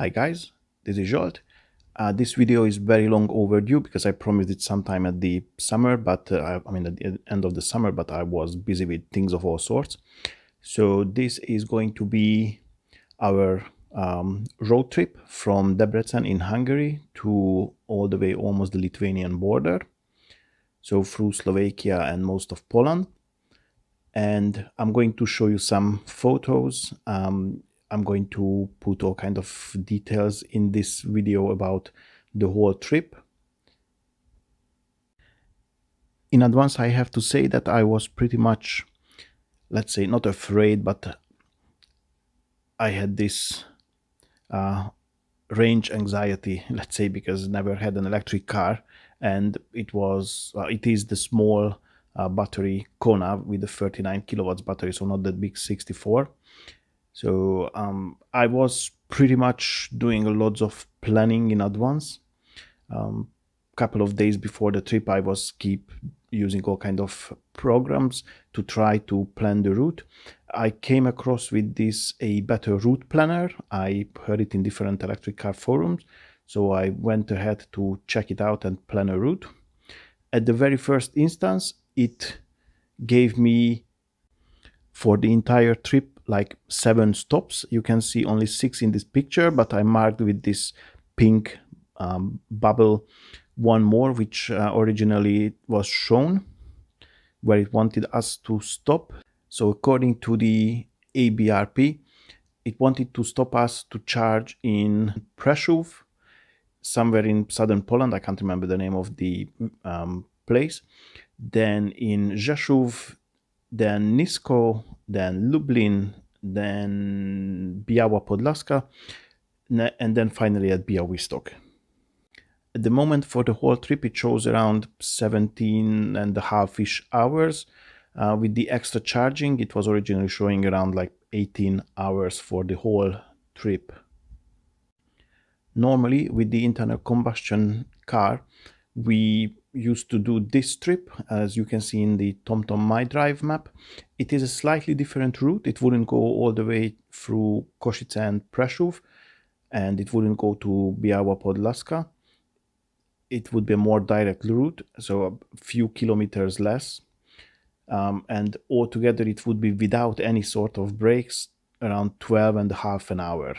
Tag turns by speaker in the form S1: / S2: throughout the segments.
S1: Hi guys, this is Zsolt. This video is very long overdue because I promised it sometime at the summer, but I mean at the end of the summer, but I was busy with things of all sorts. So this is going to be our road trip from Debrecen in Hungary to all the way almost the Lithuanian border. So through Slovakia and most of Poland. And I'm going to show you some photos. I'm going to put all kind of details in this video about the whole trip. In advance, I have to say that I was pretty much, let's say, not afraid, but I had this range anxiety, let's say, because I never had an electric car, and it is the small battery Kona with the 39 kilowatts battery, so not that big 64. So I was pretty much doing lots of planning in advance. Couple of days before the trip, I was keep using all kind of programs to try to plan the route. I came across with a better route planner. I heard it in different electric car forums, so I went ahead to check it out and plan a route. At the very first instance, it gave me for the entire trip like 7 stops. You can see only 6 in this picture, but I marked with this pink bubble one more, which originally was shown where it wanted us to stop. So according to the ABRP, it wanted to stop us to charge in Prešov, somewhere in southern Poland. I can't remember the name of the place. Then in Rzeszów, then Nisko, then Lublin, then Biała Podlaska, and then finally at Białystok. At the moment for the whole trip, it shows around 17.5-ish hours. With the extra charging, it was originally showing around like 18 hours for the whole trip. Normally, with the internal combustion car, we used to do this trip, as you can see in the TomTom My Drive map. It is a slightly different route. It wouldn't go all the way through Košice and Prešov, and it wouldn't go to Biała Podlaska. It would be a more direct route, so a few kilometers less. And altogether it would be without any sort of breaks, around 12.5 an hour.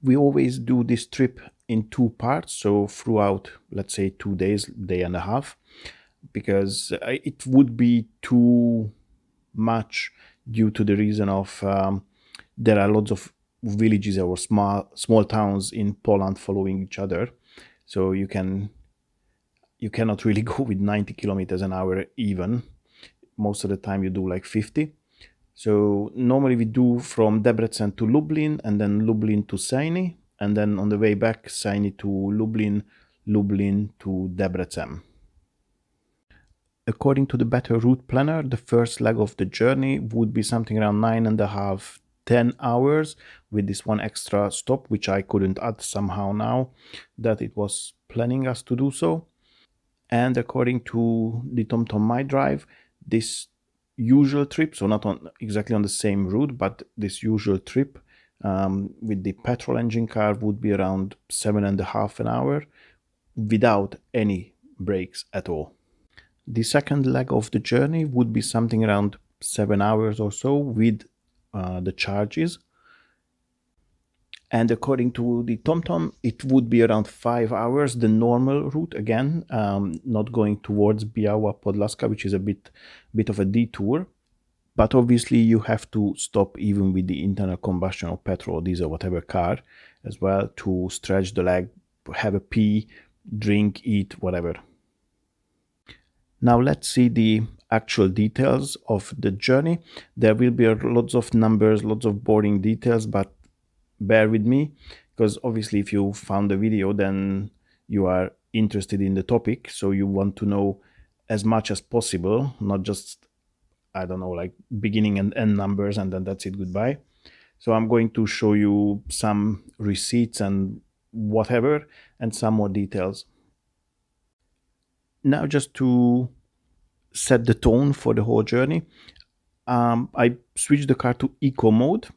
S1: We always do this trip in 2 parts, so throughout, let's say, 2 days, day and a half, because it would be too much due to the reason of there are lots of villages or small towns in Poland following each other, so you cannot really go with 90 kilometers an hour even. Most of the time you do like 50. So normally we do from Debrecen to Lublin, and then Lublin to Seiny, and then on the way back Seiny to Lublin, Lublin to Debrecen. According to the better route planner, the first leg of the journey would be something around 9.5 10 hours with this one extra stop, which I couldn't add somehow now that it was planning us to do so. And according to the TomTom My Drive, this usual trip, so not exactly on the same route, but this usual trip with the petrol engine car would be around 7.5 an hour without any breaks at all. The second leg of the journey would be something around 7 hours or so with the charges, and according to the TomTom, it would be around 5 hours, the normal route again, not going towards Biała Podlaska, which is a bit of a detour. But obviously you have to stop even with the internal combustion or petrol, diesel, whatever car as well, to stretch the leg, have a pee, drink, eat, whatever. Now let's see the actual details of the journey. There will be lots of numbers, lots of boring details, but bear with me, because obviously if you found the video, then you are interested in the topic, so you want to know as much as possible, not just, I don't know, like beginning and end numbers and then that's it, goodbye. So I'm going to show you some receipts and whatever, and some more details. Now, just to set the tone for the whole journey, I switched the car to eco mode.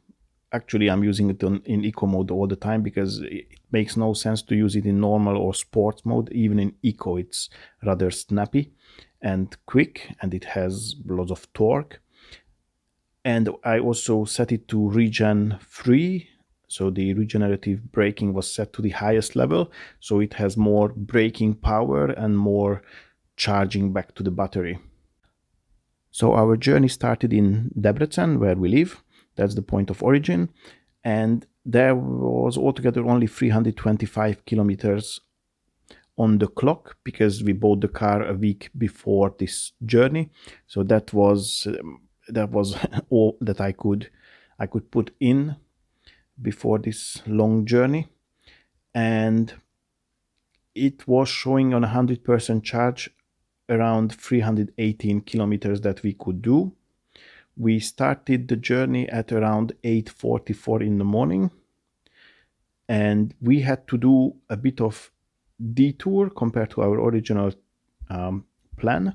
S1: Actually, I'm using it in eco mode all the time because it makes no sense to use it in normal or sports mode. Even in eco, it's rather snappy and quick, and it has lots of torque. And I also set it to regen 3. So the regenerative braking was set to the highest level. So it has more braking power and more charging back to the battery. So our journey started in Debrecen, where we live. That's the point of origin. And there was altogether only 325 kilometers on the clock because we bought the car a week before this journey. So that was all that I could put in before this long journey. And it was showing on 100% charge around 318 kilometers that we could do. We started the journey at around 8:44 in the morning, and we had to do a bit of detour compared to our original plan,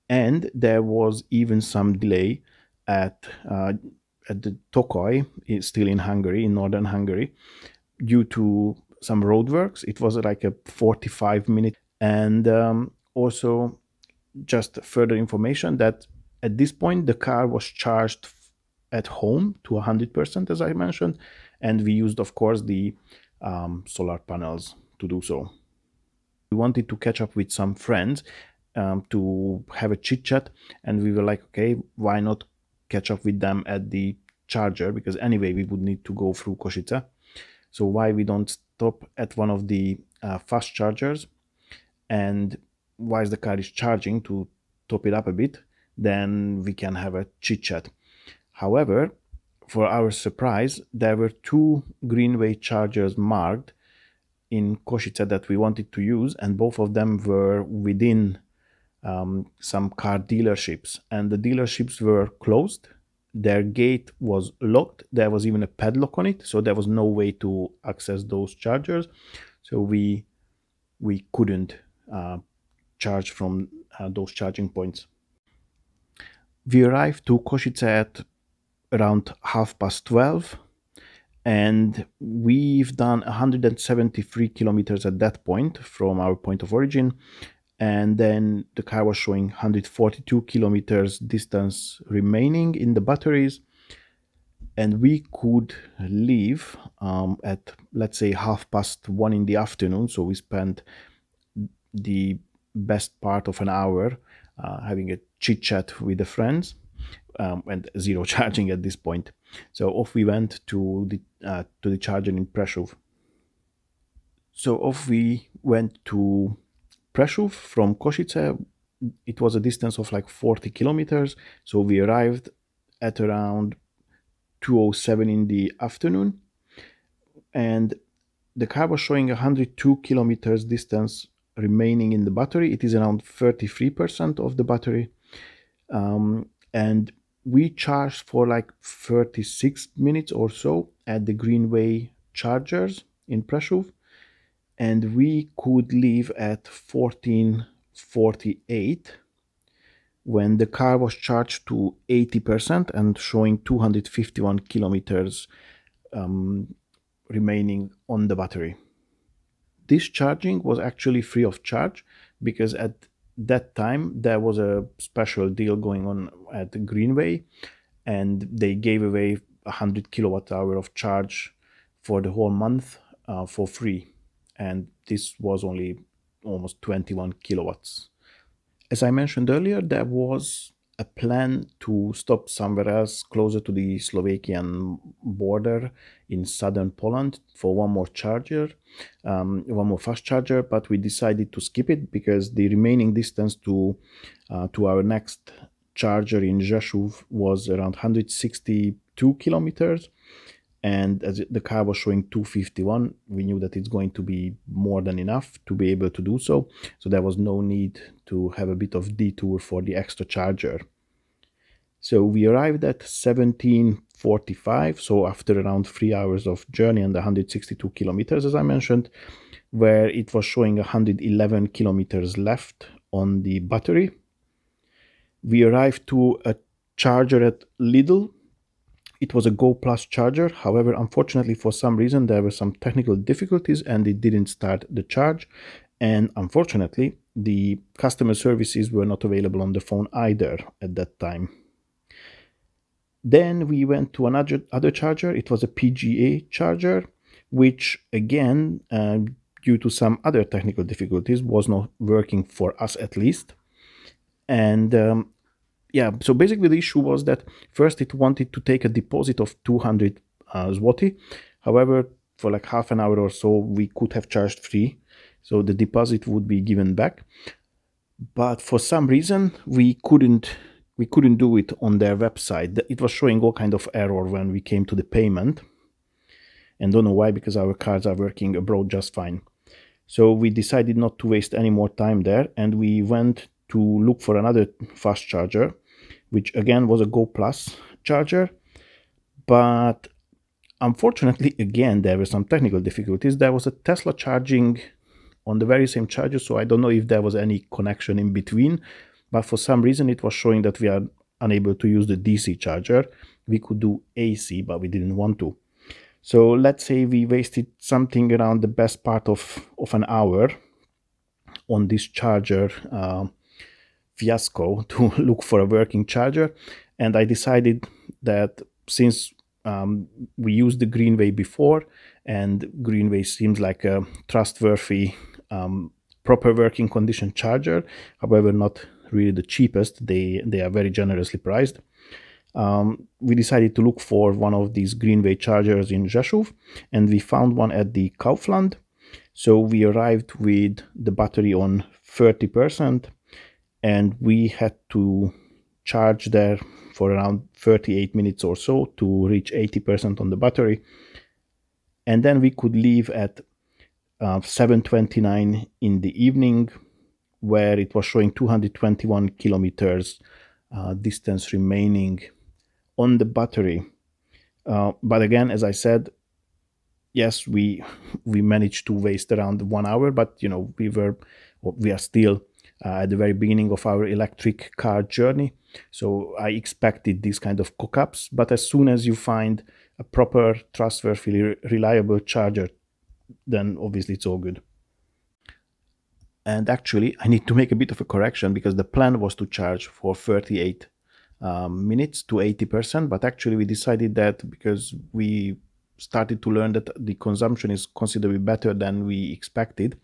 S1: and there was even some delay at the Tokaj, still in Hungary, in northern Hungary, due to some roadworks. It was like a 45-minute. And also, just further information that at this point the car was charged at home to 100%, as I mentioned, and we used, of course, the solar panels to do so. We wanted to catch up with some friends to have a chit chat, and we were like, okay, why not catch up with them at the charger, because anyway we would need to go through Košice. So why we don't stop at one of the fast chargers, and whilst the car is charging to top it up a bit, then we can have a chit chat. However, for our surprise, there were 2 Greenway chargers marked in Košice that we wanted to use, and both of them were within some car dealerships, and the dealerships were closed. Their gate was locked. There was even a padlock on it, so there was no way to access those chargers. So we couldn't charge from those charging points. We arrived to Košice at around 12:30, and we've done 173 kilometers at that point from our point of origin. And then the car was showing 142 kilometers distance remaining in the batteries, and we could leave at, let's say, 1:30 in the afternoon. So we spent the best part of an hour having a chit chat with the friends, and zero charging at this point. So off we went to the charger in Prešov. So off we went to Prešov from Košice. It was a distance of like 40 kilometers. So we arrived at around 2:07 in the afternoon, and the car was showing 102 kilometers distance remaining in the battery. It is around 33% of the battery, and we charged for like 36 minutes or so at the Greenway chargers in Prešov, and we could leave at 14:48 when the car was charged to 80% and showing 251 kilometers remaining on the battery. This charging was actually free of charge because at that time there was a special deal going on at the Greenway, and they gave away 100 kilowatt hour of charge for the whole month for free, and this was only almost 21 kilowatts. As I mentioned earlier, there was a plan to stop somewhere else closer to the Slovakian border in southern Poland for one more charger, one more fast charger, but we decided to skip it because the remaining distance to our next charger in Rzeszów was around 162 kilometers, and as the car was showing 251, we knew that it's going to be more than enough to be able to do so. So there was no need to have a bit of detour for the extra charger. So we arrived at 17:45, so after around 3 hours of journey and 162 kilometers, as I mentioned, where it was showing 111 kilometers left on the battery. We arrived to a charger at Lidl It was a Go Plus charger. However, unfortunately, for some reason, there were some technical difficulties and it didn't start the charge. And unfortunately, the customer services were not available on the phone either at that time. Then we went to another charger. It was a Pga Charger, which again, due to some other technical difficulties, was not working for us at least. And yeah, so basically the issue was that first it wanted to take a deposit of 200 zloty. However, for like half an hour or so, we could have charged free. So the deposit would be given back. But for some reason, we couldn't do it on their website. It was showing all kind of error when we came to the payment. And don't know why, because our cards are working abroad just fine. So we decided not to waste any more time there, and we went to look for another fast charger, which again was a Go Plus charger. But unfortunately, again, there were some technical difficulties. There was a Tesla charging on the very same charger, so I don't know if there was any connection in between, but for some reason it was showing that we are unable to use the DC charger. We could do AC, but we didn't want to. So let's say we wasted something around the best part of an hour on this charger fiasco to look for a working charger. And I decided that since we used the Greenway before, and Greenway seems like a trustworthy, proper working condition charger, however not really the cheapest, they are very generously priced. We decided to look for one of these Greenway chargers in Rzeszów, and we found one at the Kaufland. So we arrived with the battery on 30%, and we had to charge there for around 38 minutes or so to reach 80% on the battery. And then we could leave at 7:29 in the evening, where it was showing 221 kilometers distance remaining on the battery. But again, as I said, yes, we managed to waste around 1 hour, but you know, we are still at the very beginning of our electric car journey. So I expected these kind of cock-ups, but as soon as you find a proper, trustworthy, reliable charger, then obviously it's all good. And actually, I need to make a bit of a correction, because the plan was to charge for 38 minutes to 80%, but actually we decided that because we started to learn that the consumption is considerably better than we expected,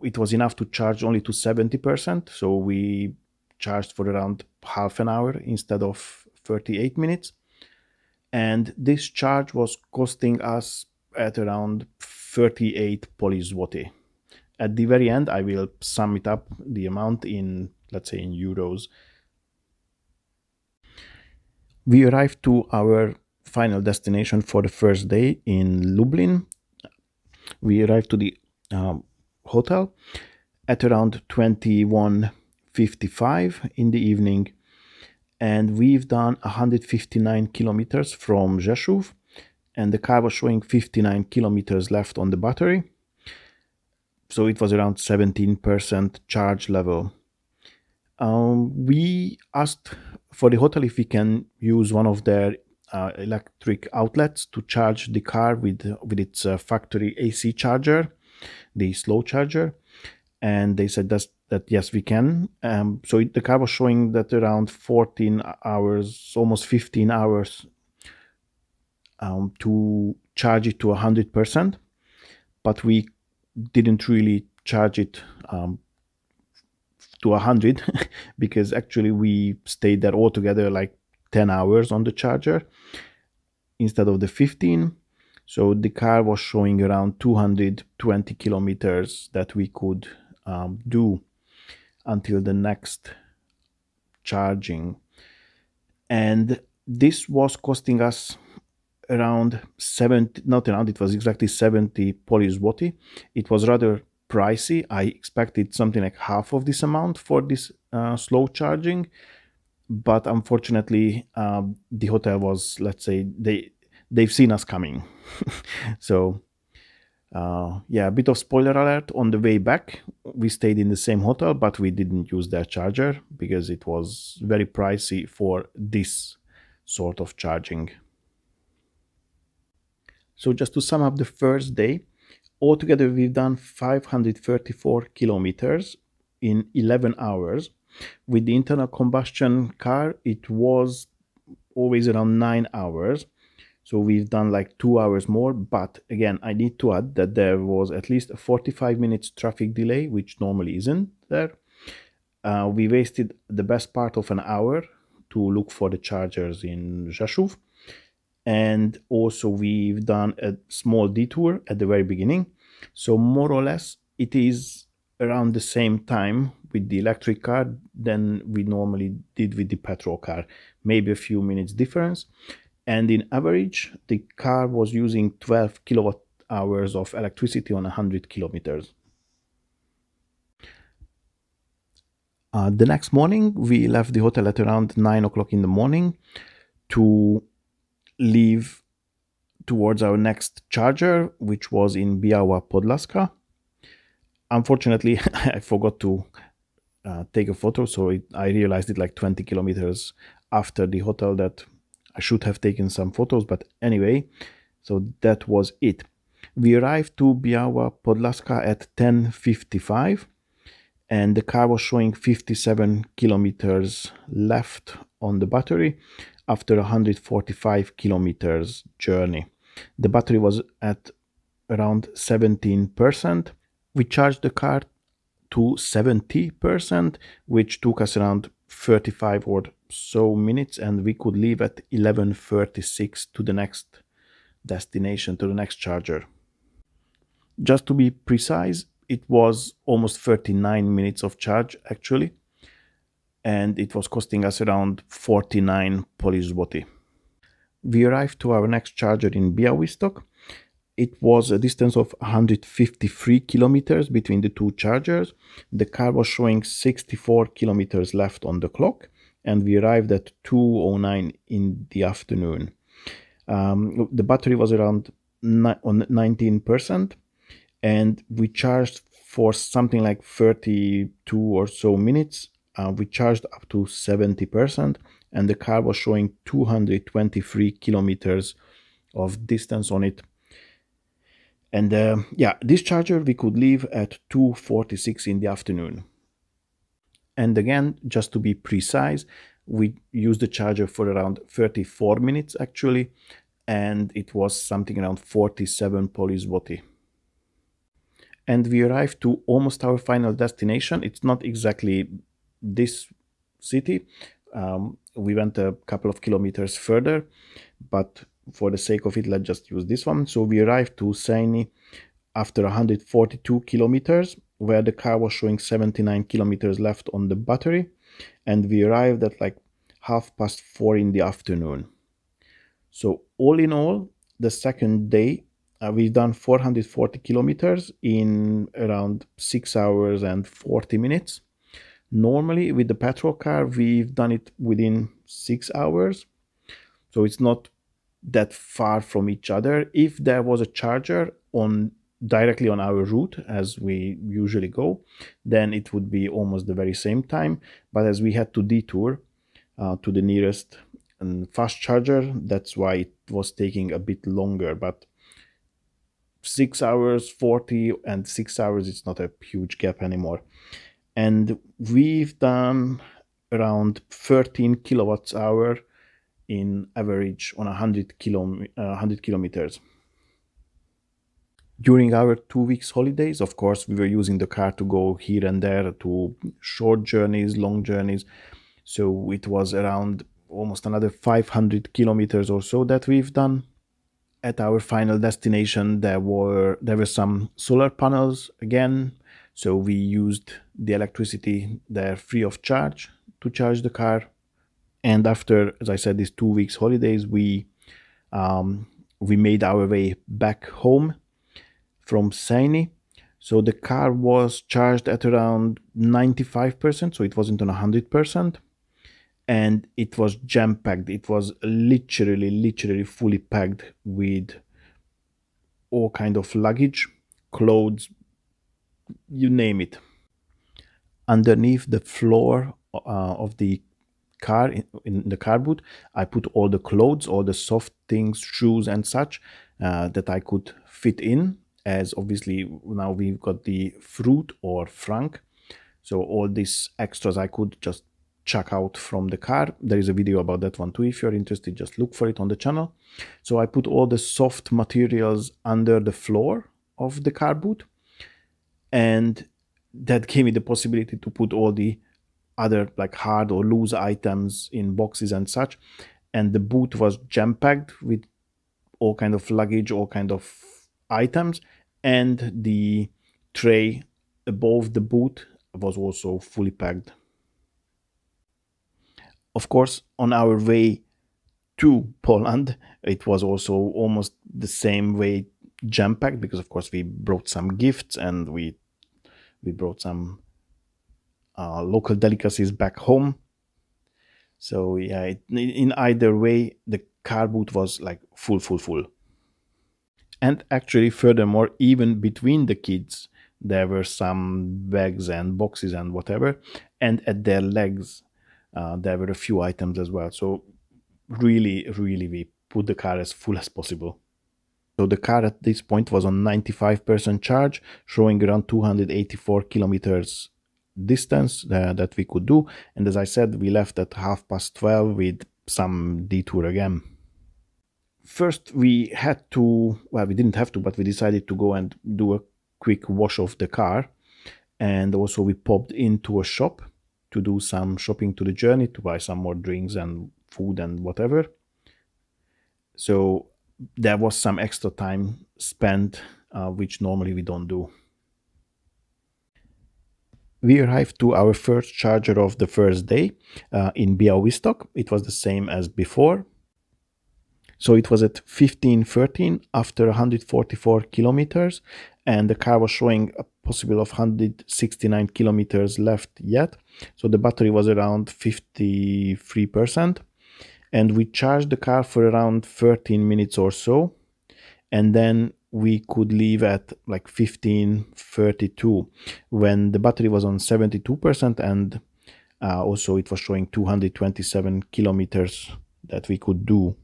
S1: it was enough to charge only to 70%, so we charged for around half an hour instead of 38 minutes. And this charge was costing us at around 38 Polish zloty. At the very end, I will sum it up, the amount in, let's say, in euros. We arrived to our final destination for the first day in Lublin. We arrived to the hotel at around 21:55 in the evening, and we've done 159 kilometers from Rzeszów, and the car was showing 59 kilometers left on the battery. So it was around 17% charge level. We asked for the hotel if we can use one of their electric outlets to charge the car with its factory AC charger, the slow charger, and they said that yes, we can. So the car was showing that around 14 hours, almost 15 hours to charge it to 100%, but we didn't really charge it to 100 because actually we stayed there altogether like 10 hours on the charger instead of the 15. So the car was showing around 220 kilometers that we could do until the next charging. And this was costing us around 70, not around, it was exactly 70 Polish zloty. It was rather pricey. I expected something like half of this amount for this slow charging, but unfortunately the hotel was, let's say, they've seen us coming. So yeah, a bit of spoiler alert, on the way back we stayed in the same hotel, but we didn't use their charger because it was very pricey for this sort of charging. So just to sum up the first day, altogether we've done 534 kilometers in 11 hours. With the internal combustion car, it was always around 9 hours. So we've done like 2 hours more, but again, I need to add that there was at least a 45 minutes traffic delay, which normally isn't there. We wasted the best part of an hour to look for the chargers in Rzeszów. And also we've done a small detour at the very beginning. So more or less it is around the same time with the electric car than we normally did with the petrol car, maybe a few minutes difference. And in average, the car was using 12 kilowatt hours of electricity on 100 kilometers. The next morning, we left the hotel at around 9 o'clock in the morning to leave towards our next charger, which was in Biała Podlaska. Unfortunately, I forgot to take a photo, so I realized it like 20 kilometers after the hotel that I should have taken some photos, but anyway, so that was it. We arrived to Biała Podlaska at 10:55, and the car was showing 57 kilometers left on the battery after 145 kilometers journey. The battery was at around 17%. We charged the car to 70%, which took us around 35 or so minutes, and we could leave at 11:36 to the next destination, to the next charger. Just to be precise, it was almost 39 minutes of charge actually, and it was costing us around 49 Polish zloty. We arrived to our next charger in Białystok. It was a distance of 153 kilometers between the two chargers. The car was showing 64 kilometers left on the clock, and we arrived at 2:09 in the afternoon. The battery was around 19%, and we charged for something like 32 or so minutes. We charged up to 70%, and the car was showing 223 kilometers of distance on it. And yeah, this charger we could leave at 2:46 in the afternoon. And again, just to be precise, we used the charger for around 34 minutes actually, and it was something around 47 Polish zloty. And we arrived to almost our final destination. It's not exactly this city. We went a couple of kilometers further, but for the sake of it, let's just use this one. So we arrived to Szejny after 142 kilometers, where the car was showing 79 kilometers left on the battery, and we arrived at like 4:30 in the afternoon. So all in all, the second day, we've done 440 kilometers in around 6 hours and 40 minutes. Normally with the petrol car, we've done it within 6 hours. So it's not that far from each other. If there was a charger directly on our route, as we usually go, then it would be almost the very same time. But as we had to detour to the nearest fast charger, that's why it was taking a bit longer. But 6 hours 40 and 6 hours, it's not a huge gap anymore. And we've done around 13 kilowatts hour in average on 100 kilometers. During our 2 weeks holidays, of course, we were using the car to go here and there to short journeys, long journeys. So it was around almost another 500 kilometers or so that we've done. At our final destination, there were some solar panels again. So we used the electricity there free of charge to charge the car. And after, as I said, these 2 weeks holidays, we made our way back home from Szejny. So the car was charged at around 95%, so it wasn't on 100%. And it was jam-packed. It was literally fully packed with all kind of luggage, clothes, you name it. Underneath the floor of the car, in the car boot, I put all the clothes, all the soft things, shoes and such that I could fit in, as obviously now we've got the fruit or frank. So all these extras I could just chuck out from the car. There is a video about that one too. If you're interested, just look for it on the channel. So I put all the soft materials under the floor of the car boot, and that gave me the possibility to put all the other like hard or loose items in boxes and such. And the boot was jam-packed with all kind of luggage, all kind of items, and the tray above the boot was also fully packed. Of course, on our way to Poland, it was also almost the same way jam-packed, because of course we brought some gifts and we brought some local delicacies back home. So yeah, in either way, the car boot was like full. And actually, furthermore, even between the kids, there were some bags and boxes and whatever, and at their legs there were a few items as well. So really we put the car as full as possible. So the car at this point was on 95% charge, showing around 284 kilometers distance that we could do. And as I said, we left at 12:30 with some detour again. First, we had to, well, we didn't have to, but we decided to go and do a quick wash of the car. And also we popped into a shop to do some shopping to the journey, to buy some more drinks and food and whatever. So there was some extra time spent, which normally we don't do. We arrived to our first charger of the first day in Białystok. It was the same as before. So it was at 15:13 after 144 kilometers, and the car was showing a possible of 169 kilometers left yet. So the battery was around 53%, and we charged the car for around 13 minutes or so, and then we could leave at like 15:32 when the battery was on 72%, and also it was showing 227 kilometers that we could do.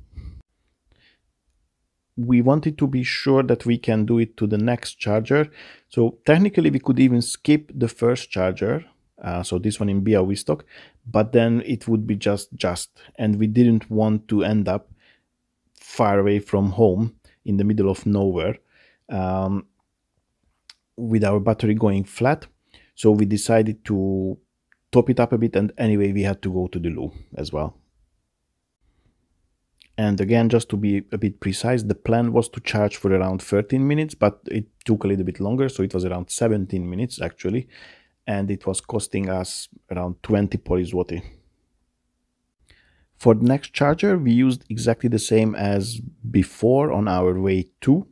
S1: We wanted to be sure that we can do it to the next charger. So technically we could even skip the first charger, so this one in Białystok, but then it would be just, and we didn't want to end up far away from home in the middle of nowhere with our battery going flat. So we decided to top it up a bit, and anyway we had to go to the loo as well. And again, just to be a bit precise, the plan was to charge for around 13 minutes, but it took a little bit longer, so it was around 17 minutes actually, and it was costing us around 20 zloty. For the next charger, we used exactly the same as before on our way to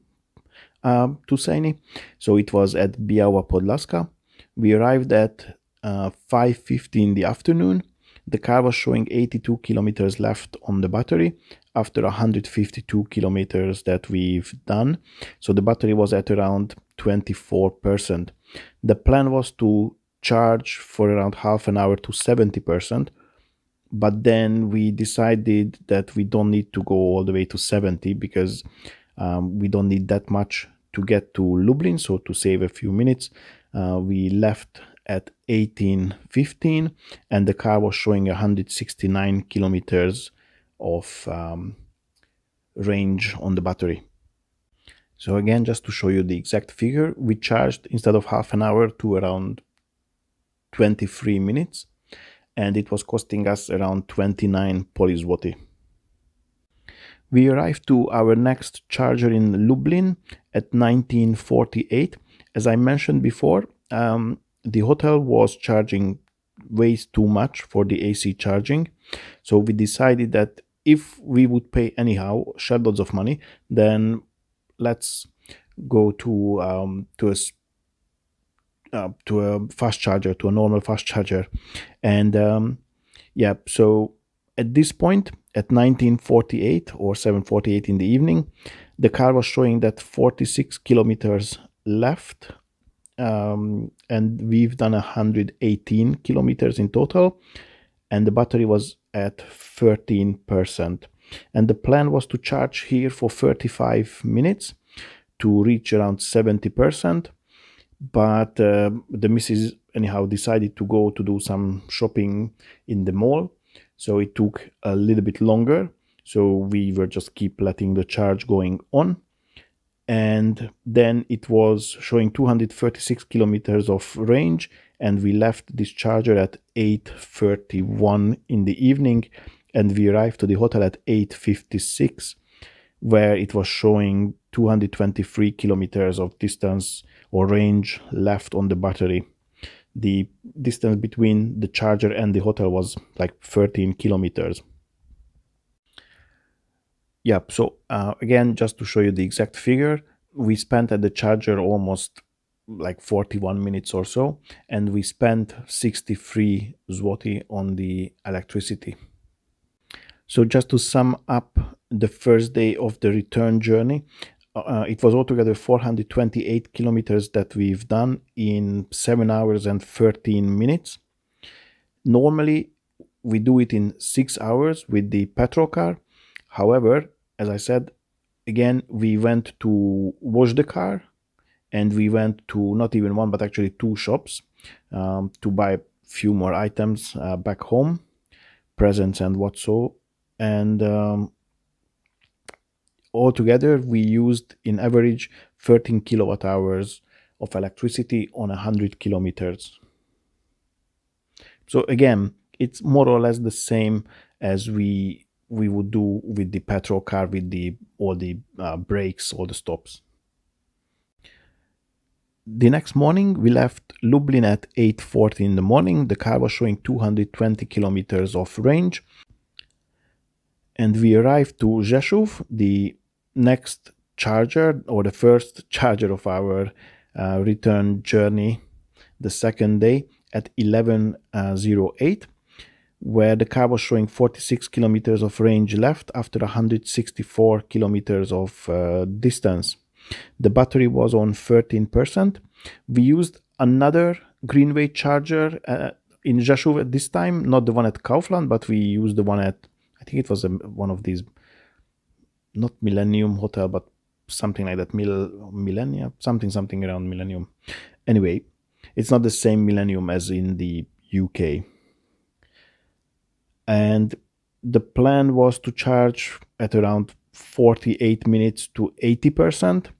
S1: Székely. So it was at Biała Podlaska. We arrived at 5:50 in the afternoon. The car was showing 82 kilometers left on the battery after 152 kilometers that we've done. So the battery was at around 24%. The plan was to charge for around half an hour to 70%, but then we decided that we don't need to go all the way to 70 because we don't need that much to get to Lublin. So to save a few minutes, we left at 18:15, and the car was showing 169 kilometers of range on the battery. So again, just to show you the exact figure, we charged instead of half an hour to around 23 minutes, and it was costing us around 29 zloty. We arrived to our next charger in Lublin at 19:48. As I mentioned before, the hotel was charging way too much for the AC charging. So we decided that if we would pay anyhow shed loads of money, then let's go to a fast charger, to a normal fast charger. And yeah, so at this point, at 19:48 or 7:48 in the evening, the car was showing that 46 kilometers left, and we've done 118 kilometers in total, and the battery was at 13%. And the plan was to charge here for 35 minutes to reach around 70%. But the missus anyhow decided to go to do some shopping in the mall. So it took a little bit longer. So we were just keep letting the charge going on. And then it was showing 236 kilometers of range, and we left this charger at 8:31 in the evening, and we arrived to the hotel at 8:56, where it was showing 223 kilometers of distance or range left on the battery. The distance between the charger and the hotel was like 13 kilometers. Yeah, so again, just to show you the exact figure, we spent at the charger almost like 41 minutes or so, and we spent 63 zloty on the electricity. So just to sum up the first day of the return journey, it was altogether 428 kilometers that we've done in 7 hours and 13 minutes. Normally, we do it in 6 hours with the petrol car. However, as I said, again, we went to wash the car, and we went to not even one, but actually 2 shops to buy a few more items back home, presents and what so. And altogether, we used in average 13 kilowatt hours of electricity on 100 kilometers. So again, it's more or less the same as we would do with the petrol car, with all the brakes, all the stops. The next morning, we left Lublin at 8:40 in the morning. The car was showing 220 kilometers of range. And we arrived to Rzeszów, the next charger, or the first charger of our return journey, the second day, at 11:08, where the car was showing 46 kilometers of range left after 164 kilometers of distance. The battery was on 13%. We used another Greenway charger in Rzeszów at this time, not the one at Kaufland, but we used the one at, I think it was one of these, not Millennium Hotel, but something like that, Millennia, something around Millennium. Anyway, it's not the same Millennium as in the UK. And the plan was to charge at around 48 minutes to 80%,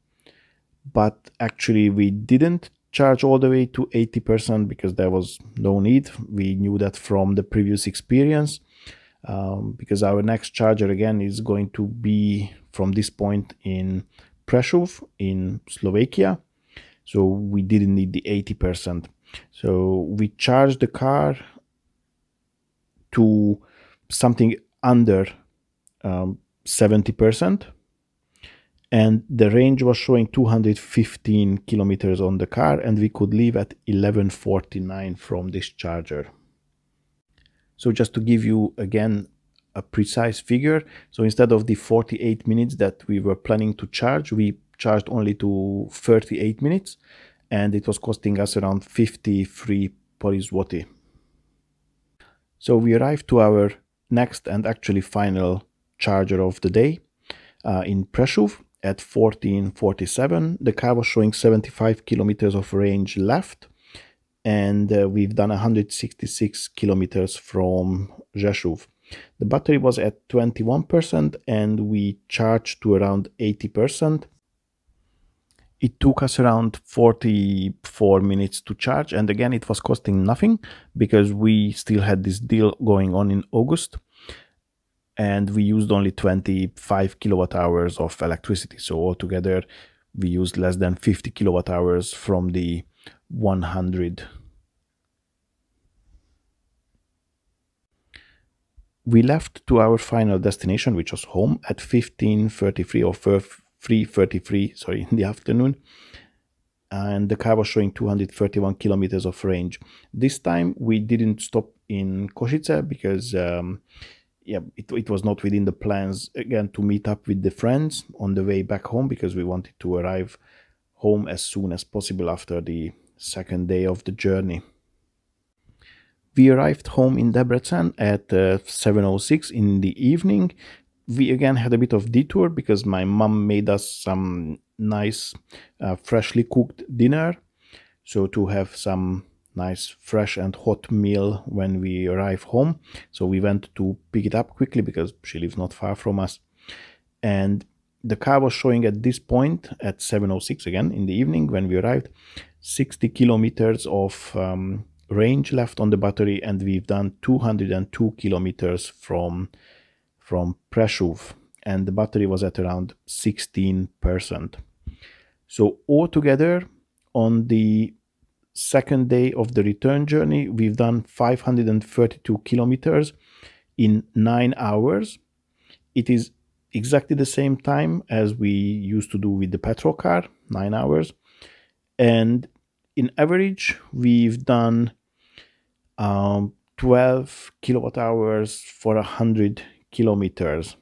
S1: but actually we didn't charge all the way to 80% because there was no need. We knew that from the previous experience, because our next charger again is going to be from this point in Prešov in Slovakia. So we didn't need the 80%. So we charged the car to something under 70%, and the range was showing 215 kilometers on the car, and we could leave at 11:49 from this charger. So just to give you again a precise figure, so instead of the 48 minutes that we were planning to charge, we charged only to 38 minutes, and it was costing us around 53 zloty. So we arrived to our next and actually final charger of the day in Prešov at 14:47. The car was showing 75 kilometers of range left, and we've done 166 kilometers from Rzeszów. The battery was at 21%, and we charged to around 80%. It took us around 44 minutes to charge, and again it was costing nothing because we still had this deal going on in August, and we used only 25 kilowatt hours of electricity. So altogether we used less than 50 kilowatt hours from the 100. We left to our final destination, which was home, at 15:33 or 3:33, sorry, in the afternoon, and the car was showing 231 kilometers of range. This time we didn't stop in Košice because it was not within the plans again to meet up with the friends on the way back home, because we wanted to arrive home as soon as possible after the second day of the journey. We arrived home in Debrecen at 7:06 in the evening. We again had a bit of detour because my mom made us some nice freshly cooked dinner. So to have some nice fresh and hot meal when we arrive home. So we went to pick it up quickly because she lives not far from us. And the car was showing at this point at 7:06 again in the evening when we arrived 60 kilometers of range left on the battery, and we've done 202 kilometers from Prešov, and the battery was at around 16%. So altogether, on the second day of the return journey, we've done 532 kilometers in 9 hours. It is exactly the same time as we used to do with the petrol car, 9 hours. And in average, we've done 12 kilowatt hours for 100 kilometers.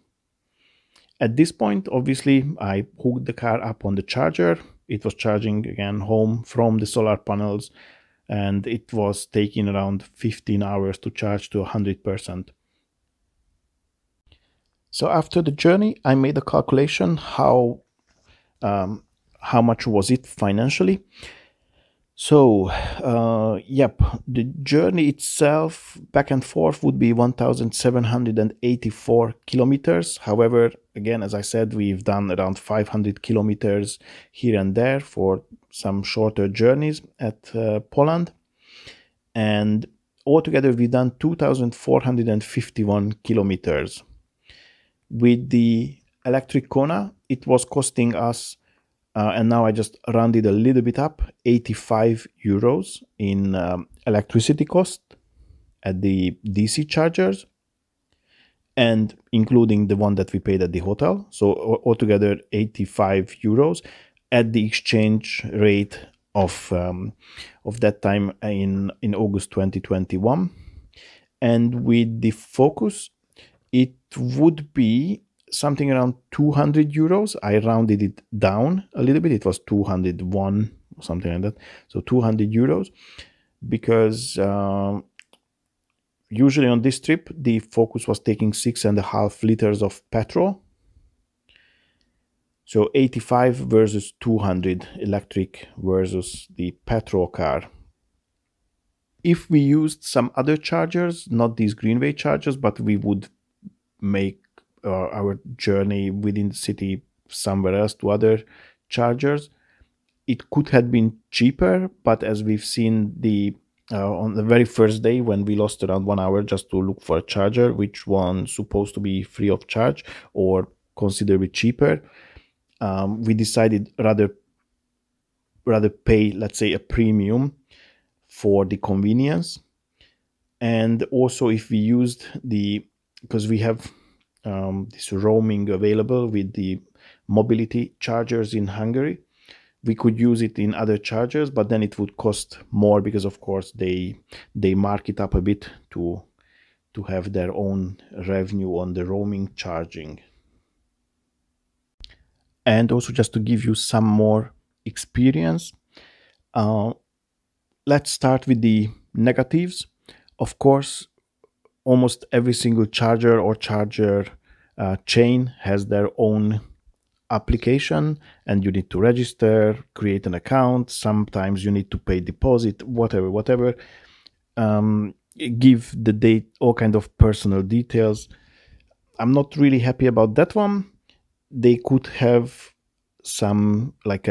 S1: At this point, obviously, I hooked the car up on the charger. It was charging again home from the solar panels, and it was taking around 15 hours to charge to 100%. So after the journey, I made a calculation how much was it financially. So, yep, the journey itself back and forth would be 1,784 kilometers. However, again, as I said, we've done around 500 kilometers here and there for some shorter journeys at Poland. And altogether, we've done 2,451 kilometers. With the electric Kona, it was costing us and now I just rounded a little bit up, 85 euros in electricity cost at the DC chargers, and including the one that we paid at the hotel. So altogether 85 euros at the exchange rate of that time in August 2021. And with the Focus, it would be something around 200 euros. I rounded it down a little bit. It was 201 or something like that. So 200 euros because usually on this trip, the Focus was taking 6.5 liters of petrol. So 85 versus 200 electric versus the petrol car. If we used some other chargers, not these Greenway chargers, but we would make our journey within the city somewhere else to other chargers, it could have been cheaper. But as we've seen on the very first day when we lost around 1 hour just to look for a charger, which one's supposed to be free of charge or considerably cheaper, we decided rather pay, let's say, a premium for the convenience. And also if we used because we have this roaming available with the mobility chargers in Hungary, we could use it in other chargers, but then it would cost more because of course they mark it up a bit to have their own revenue on the roaming charging. And also just to give you some more experience, let's start with the negatives. Of course, almost every single charger or charger chain has their own application, and you need to register, create an account. Sometimes you need to pay deposit, whatever. Give the date, all kind of personal details. I'm not really happy about that one. They could have some like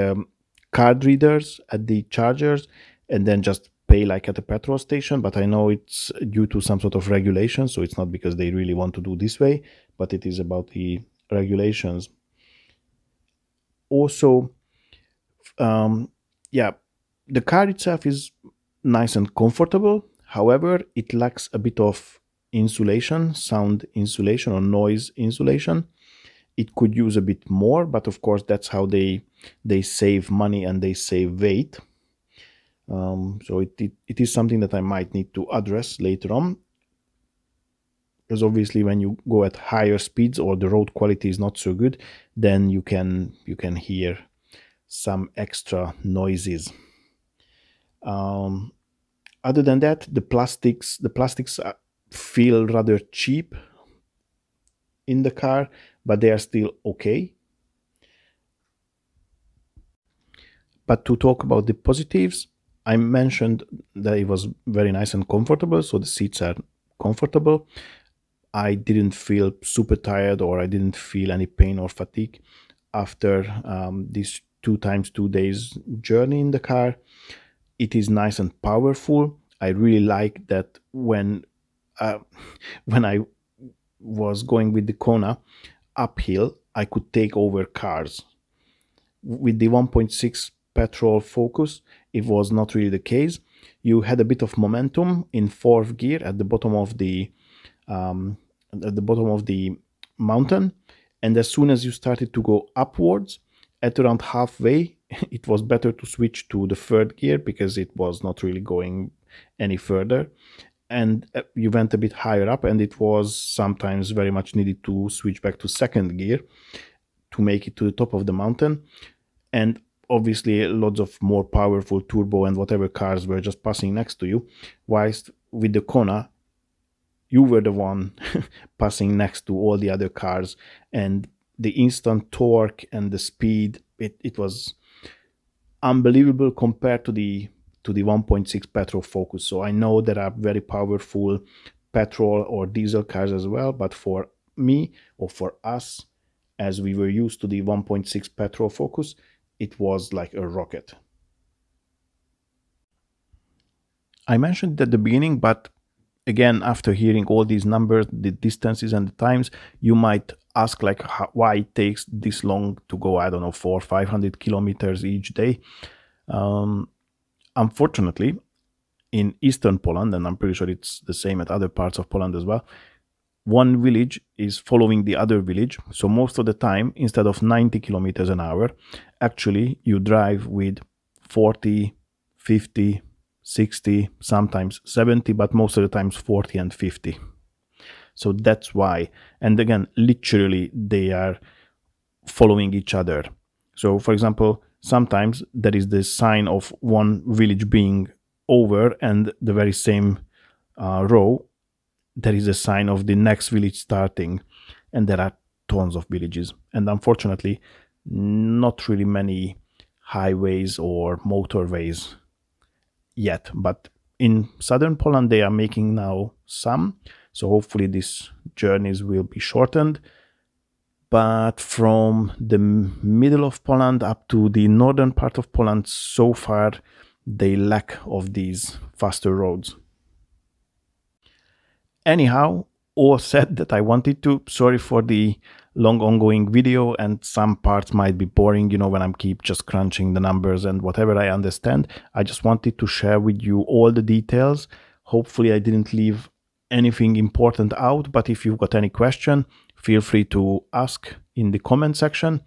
S1: card readers at the chargers and then just pay like at a petrol station, but I know it's due to some sort of regulation, so it's not because they really want to do this way, but it is about the regulations. Also, yeah, the car itself is nice and comfortable. However, it lacks a bit of insulation, sound insulation or noise insulation. It could use a bit more, but of course that's how they save money and they save weight. So it is something that I might need to address later on, because obviously when you go at higher speeds or the road quality is not so good, then you can hear some extra noises. Other than that, the plastics feel rather cheap in the car, but they are still okay. But to talk about the positives, I mentioned that it was very nice and comfortable, so the seats are comfortable. I didn't feel super tired, or I didn't feel any pain or fatigue after this 2 times 2 days journey in the car. It is nice and powerful. I really like that when I was going with the Kona uphill, I could take over cars. With the 1.6 petrol Focus, it was not really the case. You had a bit of momentum in fourth gear at the bottom of the mountain, and as soon as you started to go upwards, at around halfway, it was better to switch to the third gear because it was not really going any further, and you went a bit higher up, and it was sometimes very much needed to switch back to second gear to make it to the top of the mountain. And obviously lots of more powerful turbo and whatever cars were just passing next to you, whilst with the Kona you were the one passing next to all the other cars, and the instant torque and the speed, it was unbelievable compared to the 1.6 petrol Focus. So I know there are very powerful petrol or diesel cars as well, but for me, or for us, as we were used to the 1.6 petrol Focus, it was like a rocket. I mentioned it at the beginning, but again, after hearing all these numbers, the distances and the times, you might ask like why it takes this long to go, I don't know, 400 or 500 kilometers each day. Unfortunately, in eastern Poland, and I'm pretty sure it's the same at other parts of Poland as well, one village is following the other village. So most of the time, instead of 90 kilometers an hour, actually you drive with 40, 50, 60, sometimes 70, but most of the times 40 and 50. So that's why. And again, literally they are following each other. So for example, sometimes there is the sign of one village being over, and the very same row, there is a sign of the next village starting, and there are tons of villages. And unfortunately, not really many highways or motorways yet, but in southern Poland they are making now some, so hopefully these journeys will be shortened. But from the middle of Poland up to the northern part of Poland, so far they lack of these faster roads. Anyhow, all said that I wanted to. Sorry for the long ongoing video, and some parts might be boring, you know, when I'm keep just crunching the numbers and whatever. I understand. I just wanted to share with you all the details. Hopefully I didn't leave anything important out, but if you've got any question, feel free to ask in the comment section.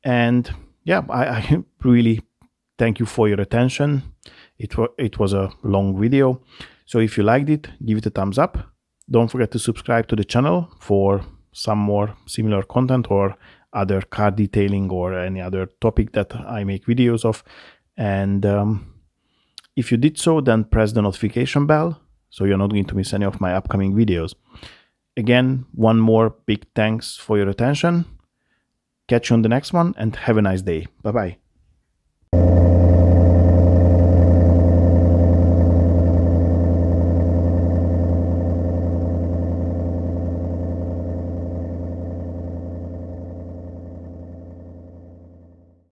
S1: And yeah, I really thank you for your attention. It was a long video, so if you liked it, give it a thumbs up. Don't forget to subscribe to the channel for some more similar content or other car detailing or any other topic that I make videos of. And if you did so, then press the notification bell so you're not going to miss any of my upcoming videos. Again, one more big thanks for your attention. Catch you on the next one, and have a nice day. Bye bye.